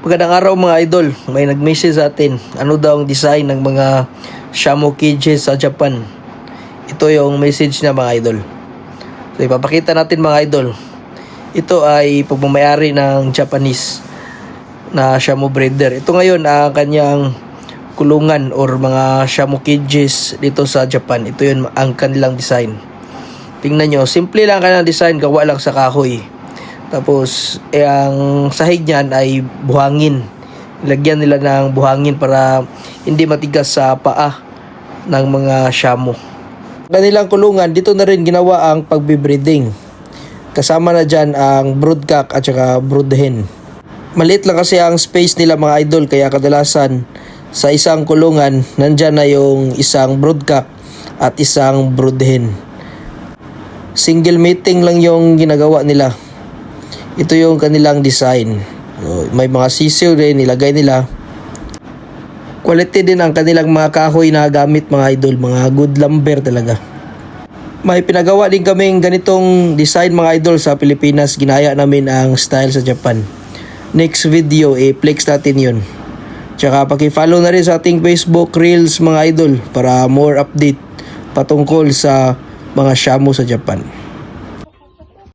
Magandang araw mga idol. May nag-message sa atin. Ano daw ang design ng mga Shamu cages sa Japan? Ito yung message niya mga idol. So ipapakita natin mga idol. Ito ay pagmamayari ng Japanese na Shamu breeder. Ito ngayon ang kanyang kulungan or mga Shamu cages dito sa Japan. Ito yun ang kanilang design. Tingnan nyo, simple lang kanilang design, gawa lang sa kahoy. Tapos, ang sahig niyan ay buhangin. Ilagyan nila ng buhangin para hindi matigas sa paa ng mga Shamu. Kanilang kulungan, dito na rin ginawa ang pagbibreeding. Kasama na dyan ang broodcock at saka broodhen. Maliit lang kasi ang space nila mga idol, kaya kadalasan sa isang kulungan, nandyan na yung isang broodcock at isang broodhen. Single mating lang yung ginagawa nila. Ito yung kanilang design. So, may mga sisiw rin nilagay nila. Quality din ang kanilang mga kahoy na gamit mga idol. Mga good lumber talaga. May pinagawa din kaming ganitong design mga idol sa Pilipinas. Ginaya namin ang style sa Japan. Next video, i-flex natin yun. Tsaka paki-follow na rin sa ating Facebook Reels mga idol para more update patungkol sa mga Shamu sa Japan.